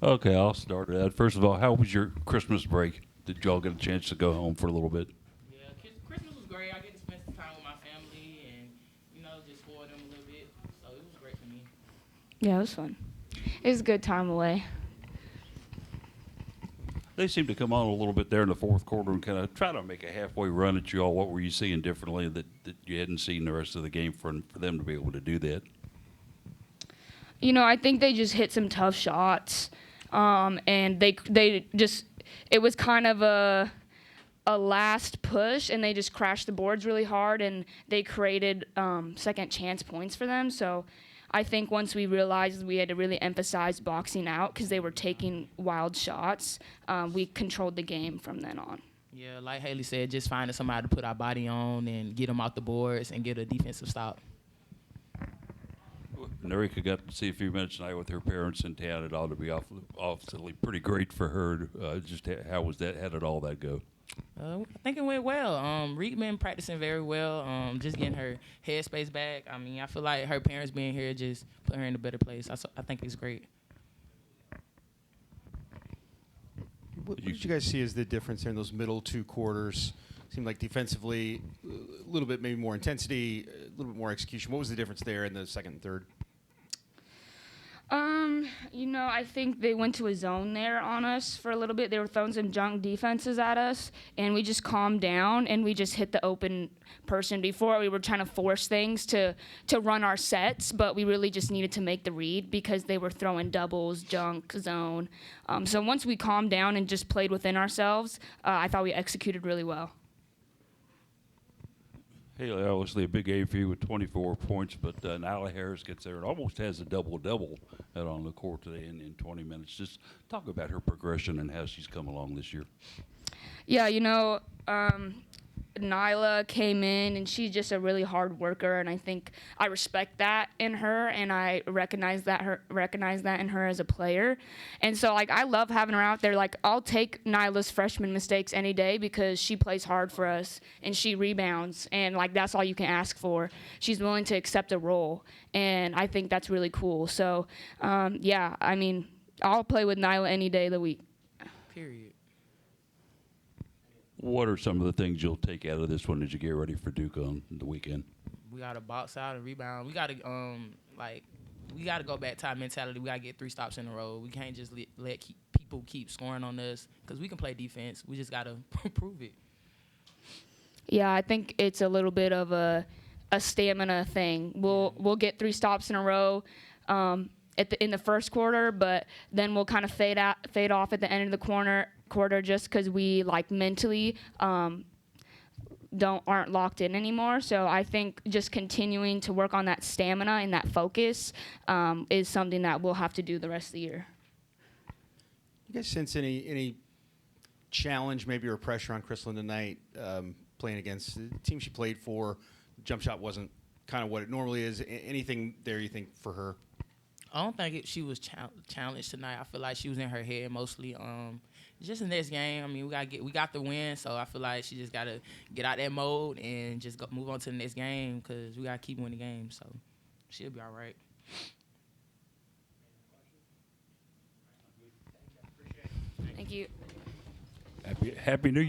Okay, I'll start it. First of all, how was your Christmas break? Did y'all get a chance to go home for a little bit? Yeah, Christmas was great. I get to spend some time with my family and just spoil them a little bit. So it was great for me. Yeah, it was fun. It was a good time away. They seemed to come on a little bit there in the fourth quarter and kind of try to make a halfway run at you all. What were you seeing differently that you hadn't seen the rest of the game for them to be able to do that? I think they just hit some tough shots, and they just it was kind of a last push, and they just crashed the boards really hard, and they created second chance points for them. So I think once we realized we had to really emphasize boxing out because they were taking wild shots, we controlled the game from then on. Yeah, like Hailey said, just finding somebody to put our body on and get them off the boards and get a defensive stop. Narika got to see a few minutes tonight with her parents in town. It ought to be obviously pretty great for her. Just how was that? How did all that go? I think it went well. Reed been practicing very well. Just getting her headspace back. I mean, I feel like her parents being here just put her in a better place. I think it's great. What did you guys see as the difference in those middle two quarters? Seemed like defensively, a little bit maybe more intensity, a little bit more execution. What was the difference there in the second and third? I think they went to a zone there on us for a little bit. They were throwing some junk defenses at us, and we just calmed down, and we just hit the open person. Before, we were trying to force things to run our sets, but we really just needed to make the read because they were throwing doubles, junk, zone. So once we calmed down and just played within ourselves, I thought we executed really well. Hailey, obviously a big game for you with 24 points, but Nyla Harris gets there and almost has a double-double out on the court today in 20 minutes. Just talk about her progression and how she's come along this year. Yeah, Nyla came in, and she's just a really hard worker, and I think I respect that in her, and I recognize that in her as a player. And so, I love having her out there. I'll take Nyla's freshman mistakes any day because she plays hard for us, and she rebounds, and, that's all you can ask for. She's willing to accept a role, and I think that's really cool. So, I'll play with Nyla any day of the week. Period. What are some of the things you'll take out of this one as you get ready for Duke on the weekend? We got to box out and rebound. We got to we got to go back to our mentality. We got to get 3 stops in a row. We can't just let people keep scoring on us because we can play defense. We just got to prove it. Yeah, I think it's a little bit of a stamina thing. We'll get 3 stops in a row in the first quarter, but then we'll kind of fade off at the end of the quarter just because we mentally aren't locked in anymore. So I think just continuing to work on that stamina and that focus is something that we'll have to do the rest of the year. You guys sense any challenge maybe or pressure on Crystalline tonight playing against the team she played for? Jump shot wasn't kind of what it normally is. Anything there you think for her? I don't think she was challenged tonight. I feel like she was in her head mostly. Just in this game, I mean, we got the win, so I feel like she just gotta get out that mode and just move on to the next game because we gotta keep winning games. So she'll be all right. Thank you. Happy New Year.